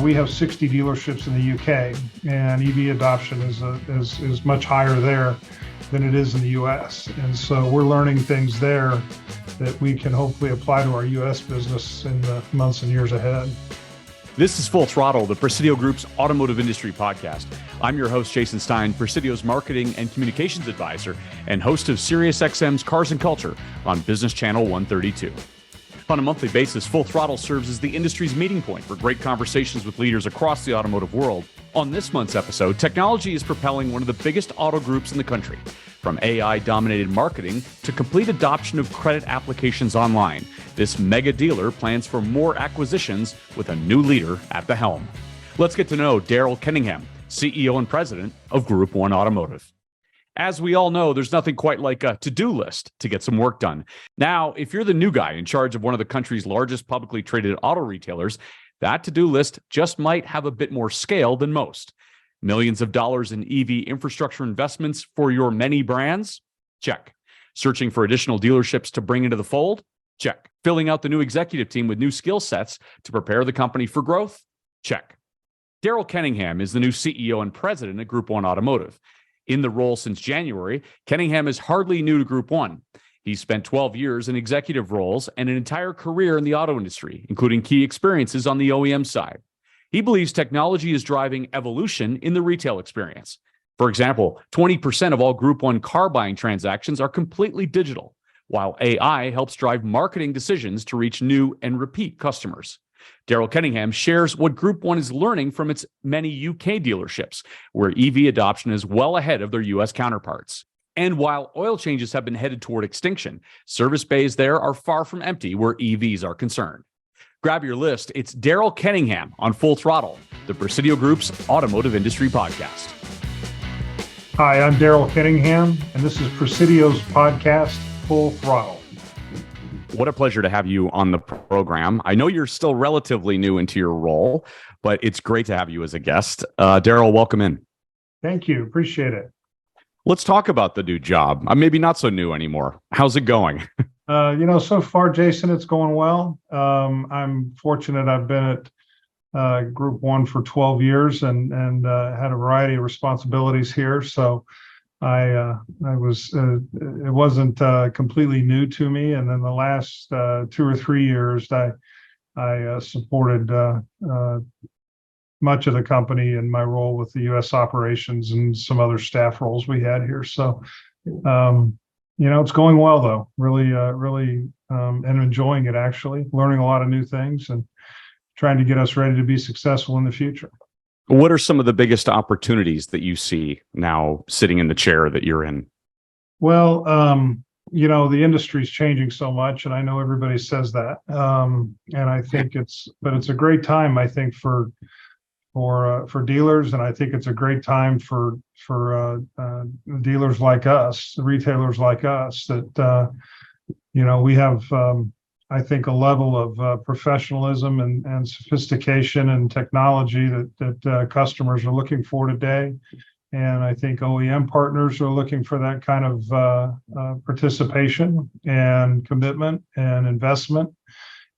we have 60 dealerships in the UK, and EV adoption is much higher there than it is in the US. And so we're learning things there that we can hopefully apply to our US business in the months and years ahead. This is Full Throttle, the Presidio Group's automotive industry podcast. I'm your host, Jason Stein, Presidio's marketing and communications advisor and host of SiriusXM's Cars and Culture on Business Channel 132. On a monthly basis, Full Throttle serves as the industry's meeting point for great conversations with leaders across the automotive world. On this month's episode, technology is propelling one of the biggest auto groups in the country, from AI-dominated marketing to complete adoption of credit applications online. This mega dealer plans for more acquisitions with a new leader at the helm. Let's get to know Daryl Kenningham, CEO and president of Group 1 Automotive. As we all know, there's nothing quite like a to-do list to get some work done. Now, if you're the new guy in charge of one of the country's largest publicly traded auto retailers, that to-do list just might have a bit more scale than most. Millions of dollars in EV infrastructure investments for your many brands? Check. Searching for additional dealerships to bring into the fold? Check. Filling out the new executive team with new skill sets to prepare the company for growth? Check. Daryl Kenningham is the new CEO and president at Group 1 Automotive. In the role since January, Kenningham is hardly new to Group 1. He's spent 12 years in executive roles and an entire career in the auto industry, including key experiences on the OEM side. He believes technology is driving evolution in the retail experience. For example, 20% of all Group 1 car buying transactions are completely digital, while AI helps drive marketing decisions to reach new and repeat customers. Daryl Kenningham shares what Group 1 is learning from its many UK dealerships, where EV adoption is well ahead of their US counterparts. And while oil changes have been headed toward extinction, service bays there are far from empty where EVs are concerned. Grab your list. It's Daryl Kenningham on Full Throttle, the Presidio Group's automotive industry podcast. Hi, I'm Daryl Kenningham, and this is Presidio's podcast, Full Throttle. What a pleasure to have you on the program. I know you're still relatively new into your role, but it's great to have you as a guest. Daryl, welcome in. Thank you. Appreciate it. Let's talk about the new job. I'm maybe not so new anymore. How's it going? So far, Jason, it's going well. I'm fortunate. I've been at Group 1 for 12 years and had a variety of responsibilities here. So I was it wasn't completely new to me. And then the last 2 or 3 years, I supported much of the company in my role with the U.S. operations and some other staff roles we had here. So, it's going well, though. Really, and enjoying it, actually. Learning a lot of new things and trying to get us ready to be successful in the future. What are some of the biggest opportunities that you see now sitting in the chair that you're in? Well, the industry is changing so much, and I know everybody says that. And I think it's a great time, I think, for dealers, and I think it's a great time for dealers like us, retailers like us, that we have I think a level of professionalism and sophistication and technology that customers are looking for today, and I think OEM partners are looking for that kind of participation and commitment and investment.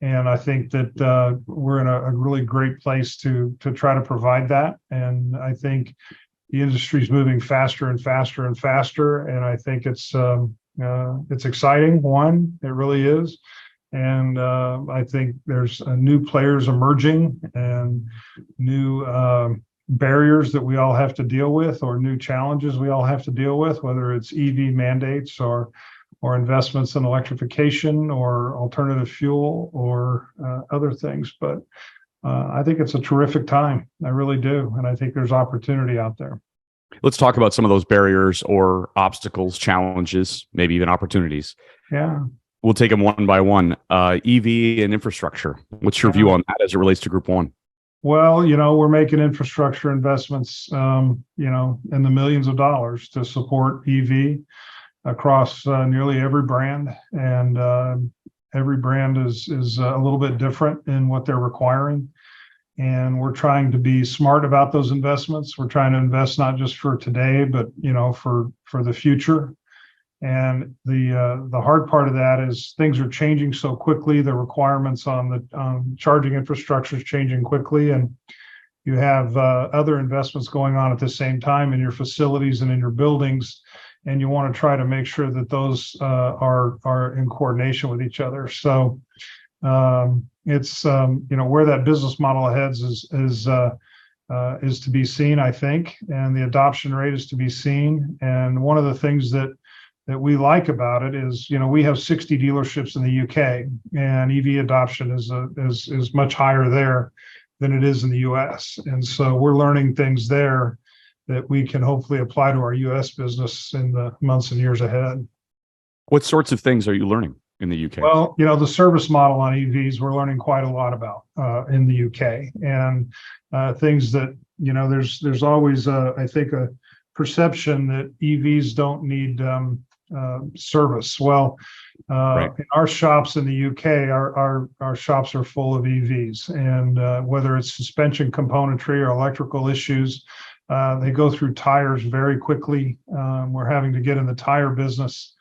And I think that we're in a really great place to try to provide that. And I think the industry is moving faster and faster and faster. And I think it's exciting. One, it really is. And I think there's new players emerging and new barriers that we all have to deal with, or new challenges we all have to deal with, whether it's EV mandates or investments in electrification or alternative fuel or other things. But I think it's a terrific time. I really do. And I think there's opportunity out there. Let's talk about some of those barriers or obstacles, challenges, maybe even opportunities. Yeah. We'll take them one by one. EV and infrastructure. What's your view on that as it relates to Group 1? Well, we're making infrastructure investments, in the millions of dollars to support EV across nearly every brand, and every brand is a little bit different in what they're requiring, and we're trying to be smart about those investments. We're trying to invest not just for today, but for the future. And the hard part of that is things are changing so quickly. The requirements on charging infrastructure is changing quickly, and you have other investments going on at the same time in your facilities and in your buildings, and you want to try to make sure that those are in coordination with each other. So it's where that business model heads is to be seen, I think, and the adoption rate is to be seen. And one of the things that we about it is, we have 60 dealerships in the UK, and EV adoption is much higher there than it is in the US. And so we're learning things there that we can hopefully apply to our US business in the months and years ahead. What sorts of things are you learning in the UK? Well, the service model on EVs, we're learning quite a lot about in the UK, and things that, there's always, I think, a perception that EVs don't need service. Well, Right. in our shops in the UK, our shops are full of EVs, and whether it's suspension componentry or electrical issues, they go through tires very quickly. We're having to get in the tire business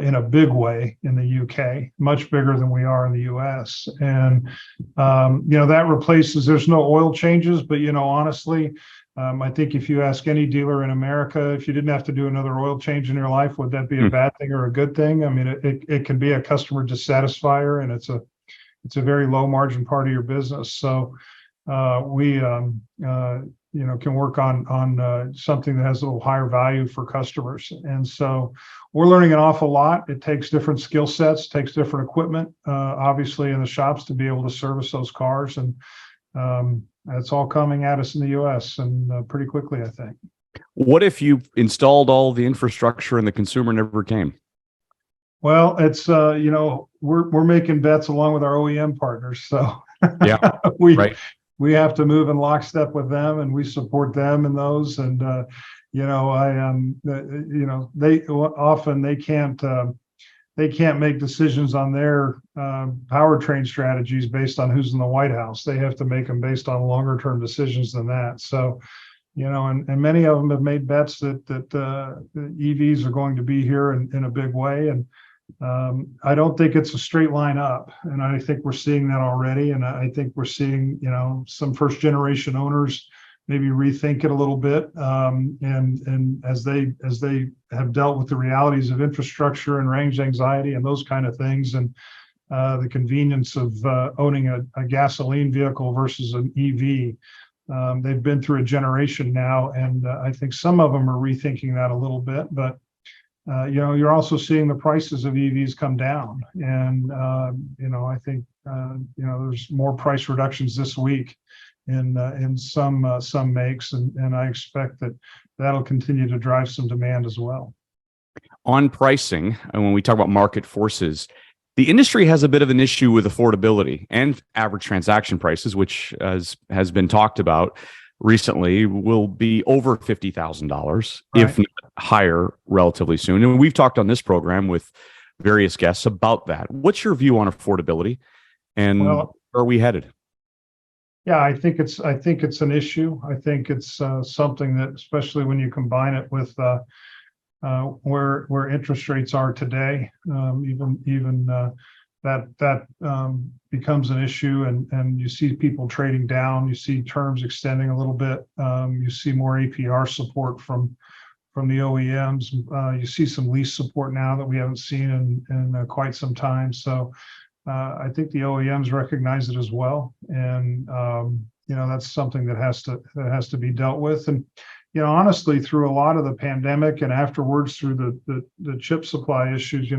in a big way in the UK, much bigger than we are in the US. And, that replaces, there's no oil changes, but, honestly, I think if you ask any dealer in America, if you didn't have to do another oil change in your life, would that be a bad thing or a good thing? I mean, it can be a customer dissatisfier, and it's a very low margin part of your business. So we can work on something that has a little higher value for customers. And so we're learning an awful lot. It takes different skill sets, takes different equipment, obviously, in the shops to be able to service those cars. And it's all coming at us in the US and pretty quickly, I think. What if you installed all the infrastructure and the consumer never came? Well, it's we're making bets along with our OEM partners. So Yeah, right. we have to move in lockstep with them, and we support them in those. And they can't make decisions on their powertrain strategies based on who's in the White House. They have to make them based on longer term decisions than that. So, and many of them have made bets that EVs are going to be here in a big way. And I don't think it's a straight line up. And I think we're seeing that already. And I think we're seeing, some first generation owners maybe rethink it a little bit. And as they have dealt with the realities of infrastructure and range anxiety and those kind of things, and the convenience of owning a gasoline vehicle versus an EV, they've been through a generation now. And I think some of them are rethinking that a little bit, but you're also seeing the prices of EVs come down. And, I think, there's more price reductions this week in some makes, and I expect that'll continue to drive some demand as well. On pricing, and when we talk about market forces, the industry has a bit of an issue with affordability and average transaction prices, which, as has been talked about recently, will be over $50,000, Right. if not higher, relatively soon. And we've talked on this program with various guests about that. What's your view on affordability, and where are we headed? Yeah, I think it's an issue. I think it's something that, especially when you combine it with where interest rates are today, even that becomes an issue, and you see people trading down. You see terms extending a little bit. You see more APR support from the OEMs. You see some lease support now that we haven't seen in quite some time. So I think the OEMs recognize it as well, and that's something that has to be dealt with. And honestly, through a lot of the pandemic and afterwards through the chip supply issues,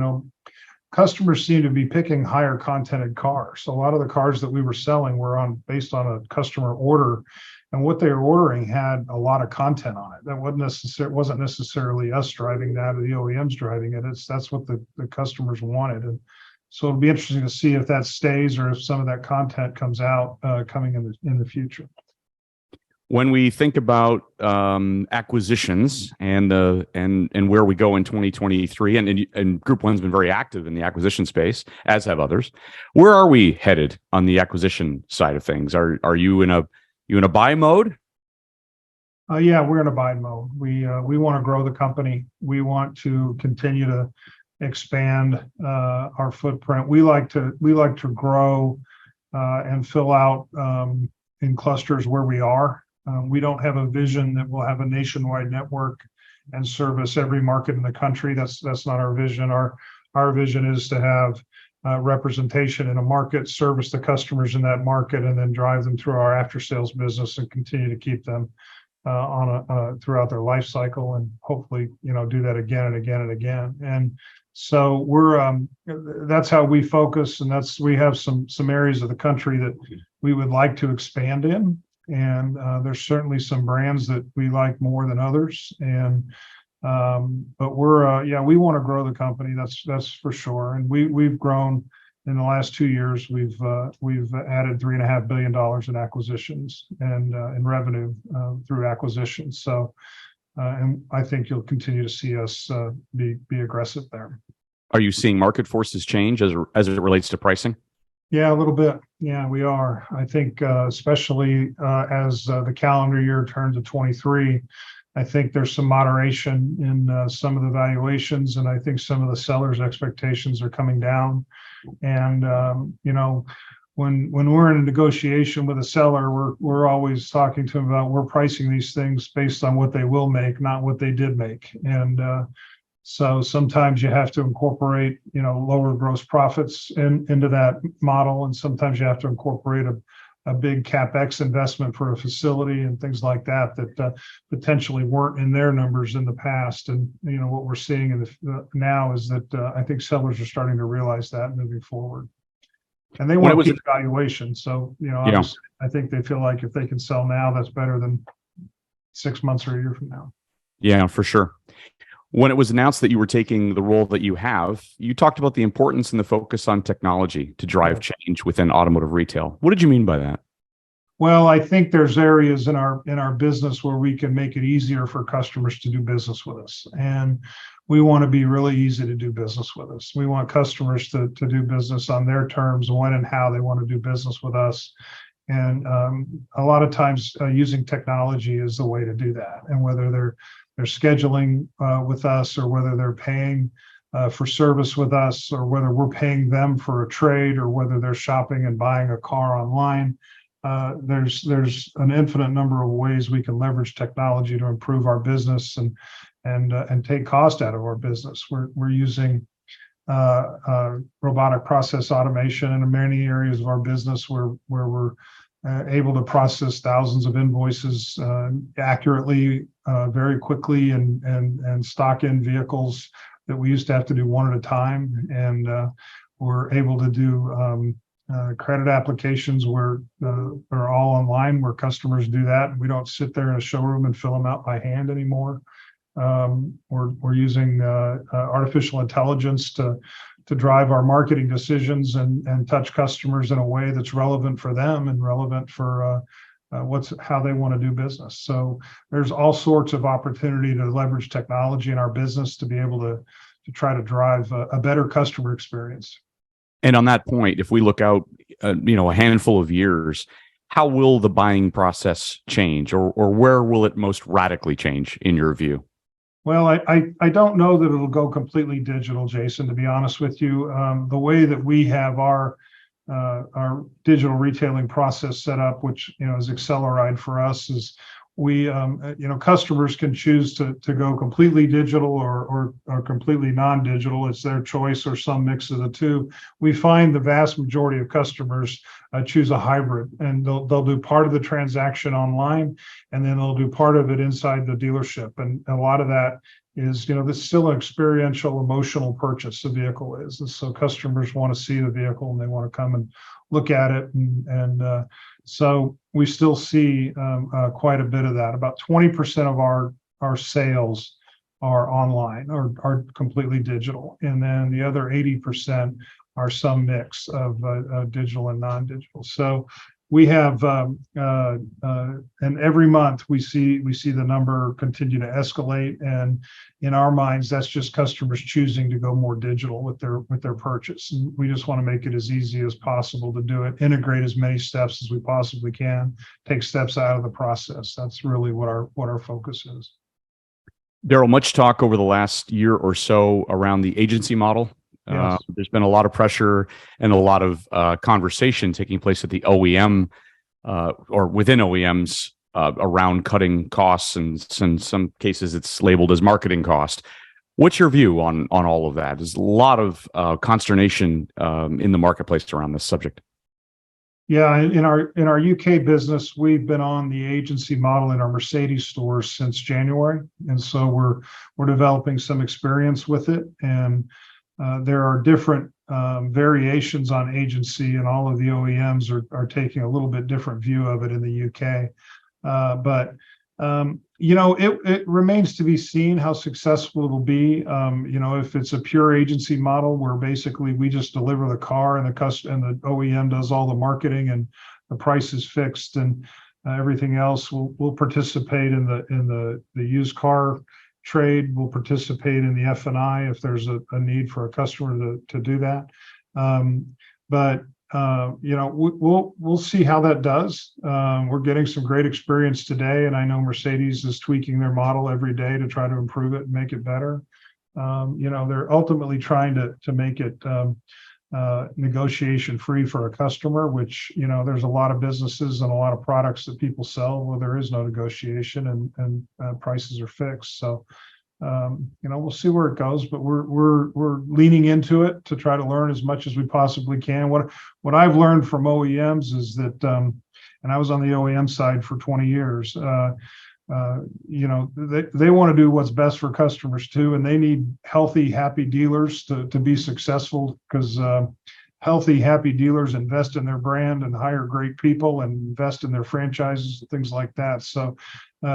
customers seem to be picking higher contented cars. So a lot of the cars that we were selling were based on a customer order, and what they were ordering had a lot of content on it. That wasn't necessarily us driving that or the OEMs driving it. That's what the customers wanted. And so it'll be interesting to see if that stays or if some of that content comes out coming in the future. When we think about acquisitions and where we go in 2023, and Group One's been very active in the acquisition space, as have others. Where are we headed on the acquisition side of things? Are you in a buy mode? Yeah, we're in a buy mode. We want to grow the company. We want to continue to expand our footprint. We like to grow and fill out in clusters where we are. We don't have a vision that we'll have a nationwide network and service every market in the country. That's not our vision. Our vision is to have representation in a market, service the customers in that market, and then drive them through our after sales business and continue to keep them throughout their life cycle, and hopefully, do that again and again and again. And so that's how we focus, and we have some areas of the country that we would like to expand in. And there's certainly some brands that we like more than others. And but we want to grow the company. That's for sure. And we've grown in the last 2 years. We've added $3.5 billion in acquisitions and in revenue through acquisitions. So, and I think you'll continue to see us be aggressive there. Are you seeing market forces change as it relates to pricing? Yeah, a little bit. Yeah, we are. I think especially as the calendar year turns to 23, I think there's some moderation in some of the valuations, and I think some of the sellers' expectations are coming down. And when we're in a negotiation with a seller, we're always talking to them about we're pricing these things based on what they will make, not what they did make. And so sometimes you have to incorporate, lower gross profits into that model, and sometimes you have to incorporate a big CapEx investment for a facility and things like that potentially weren't in their numbers in the past. And what we're seeing now is that I think sellers are starting to realize that moving forward, and they want to keep valuation. So obviously, I think they feel like if they can sell now, that's better than 6 months or a year from now. Yeah, for sure. When it was announced that you were taking the role that you have, you talked about the importance and the focus on technology to drive change within automotive retail. What did you mean by that? Well, I think there's areas in our business where we can make it easier for customers to do business with us. And we want to be really easy to do business with us. We want customers to do business on their terms, when and how they want to do business with us. And a lot of times using technology is the way to do that. And whether they're scheduling with us, or whether they're paying for service with us, or whether we're paying them for a trade, or whether they're shopping and buying a car online, there's an infinite number of ways we can leverage technology to improve our business and take cost out of our business. We're using robotic process automation in many areas of our business where we're able to process thousands of invoices accurately, very quickly, and stock in vehicles that we used to have to do one at a time. And we're able to do credit applications where are all online, where customers do that. And we don't sit there in a showroom and fill them out by hand anymore. We're using artificial intelligence to drive our marketing decisions and touch customers in a way that's relevant for them and relevant for how they want to do business. So there's all sorts of opportunity to leverage technology in our business to be able to try to drive a better customer experience. And on that point, if we look out, a handful of years, how will the buying process change, or where will it most radically change in your view? Well, I don't know that it'll go completely digital, Jason, to be honest with you. The way that we have our digital retailing process set up, which is Acceleride for us, is we customers can choose to go completely digital or completely non-digital. It's their choice, or some mix of the two. We find the vast majority of customers choose a hybrid, and they'll do part of the transaction online, and then they'll do part of it inside the dealership. And a lot of that is, this is still an experiential, emotional purchase. The vehicle is, and so customers want to see the vehicle and they want to come and look at it, and so we still see quite a bit of that. About 20% of our sales are online or are completely digital, and then the other 80% are some mix of digital and non-digital. So we have, and every month we see the number continue to escalate, and in our minds, that's just customers choosing to go more digital with their purchase. And we just want to make it as easy as possible to do it, integrate as many steps as we possibly can, take steps out of the process. That's really what our focus is. Daryl, much talk over the last year or so around the agency model. Yes. There's been a lot of pressure and a lot of conversation taking place at the OEM or within OEMs around cutting costs, and in some cases it's labeled as marketing cost. What's your view on all of that? There's a lot of consternation in the marketplace around this subject. Yeah, in our UK business, we've been on the agency model in our Mercedes stores since January, and so we're developing some experience with it. And there are different variations on agency, and all of the OEMs are taking a little bit different view of it in the UK. But it remains to be seen how successful it'll be. If it's a pure agency model where basically we just deliver the car and the OEM does all the marketing and the price is fixed, and everything else will participate in the used car trade. We'll participate in the F&I if there's a need for a customer to do that. We'll see how that does. We're getting some great experience today, and I know Mercedes is tweaking their model every day to try to improve it and make it better. They're ultimately trying to make it negotiation free for a customer, which, there's a lot of businesses and a lot of products that people sell where there is no negotiation and prices are fixed. So we'll see where it goes, but we're leaning into it to try to learn as much as we possibly can. What I've learned from OEMs is that, and I was on the OEM side for 20 years, they want to do what's best for customers too, and they need healthy, happy dealers to be successful, because healthy, happy dealers invest in their brand and hire great people and invest in their franchises and things like that. So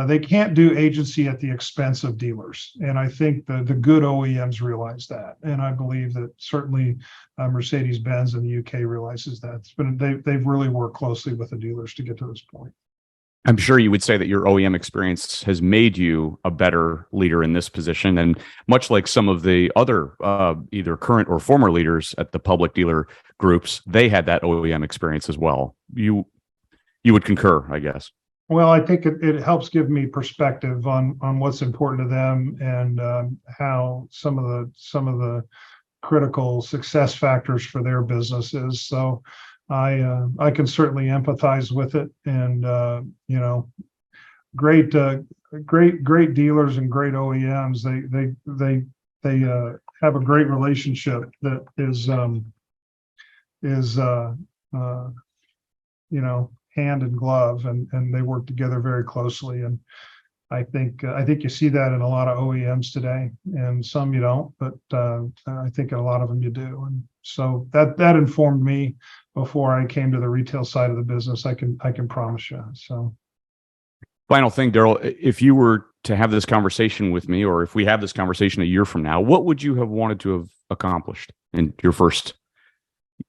they can't do agency at the expense of dealers. And I think the good OEMs realize that. And I believe that certainly Mercedes-Benz in the UK realizes that. They've really worked closely with the dealers to get to this point. I'm sure you would say that your OEM experience has made you a better leader in this position. And much like some of the other either current or former leaders at the public dealer groups, they had that OEM experience as well. You would concur, I guess. Well, I think it helps give me perspective on what's important to them, and how some of the critical success factors for their business is. So I can certainly empathize with it, and great dealers and great OEMs. They have a great relationship that is hand in glove, and they work together very closely. And I think you see that in a lot of OEMs today, and some you don't, but I think in a lot of them you do. And so that informed me before I came to the retail side of the business. I can promise you. So, final thing, Daryl, if you were to have this conversation with me, or if we have this conversation a year from now, what would you have wanted to have accomplished in your first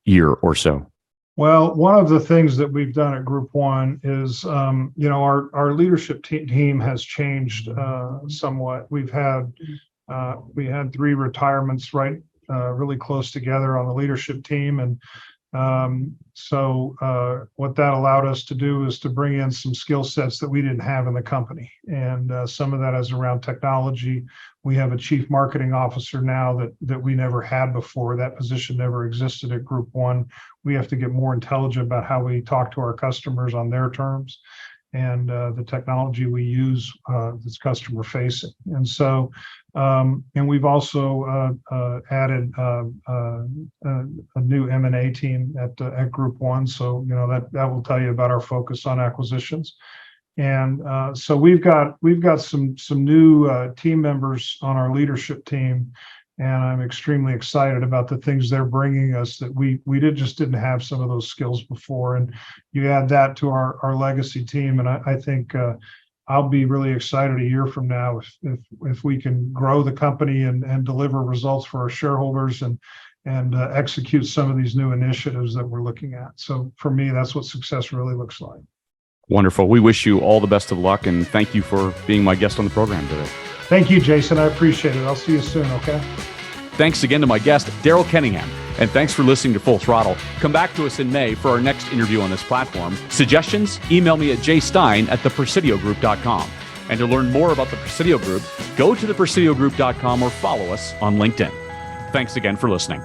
year or so? Well, one of the things that we've done at Group One is, our leadership team has changed somewhat. We had 3 retirements really close together on the leadership team, and so what that allowed us to do is to bring in some skill sets that we didn't have in the company, and some of that is around technology. We have a chief marketing officer now that we never had before. That position never existed at Group One. We have to get more intelligent about how we talk to our customers on their terms, and the technology we use that's customer facing. And so, and we've also added a new M&A team at Group One. So that will tell you about our focus on acquisitions. And so we've got some new team members on our leadership team, and I'm extremely excited about the things they're bringing us that we just didn't have some of those skills before. And you add that to our legacy team, and I think I'll be really excited a year from now if we can grow the company and deliver results for our shareholders and execute some of these new initiatives that we're looking at. So for me, that's what success really looks like. Wonderful. We wish you all the best of luck, and thank you for being my guest on the program today. Thank you, Jason. I appreciate it. I'll see you soon, okay? Thanks again to my guest, Daryl Kenningham, and thanks for listening to Full Throttle. Come back to us in May for our next interview on this platform. Suggestions? Email me at jstein@thepresidiogroup.com. And to learn more about the Presidio Group, go to thepresidiogroup.com or follow us on LinkedIn. Thanks again for listening.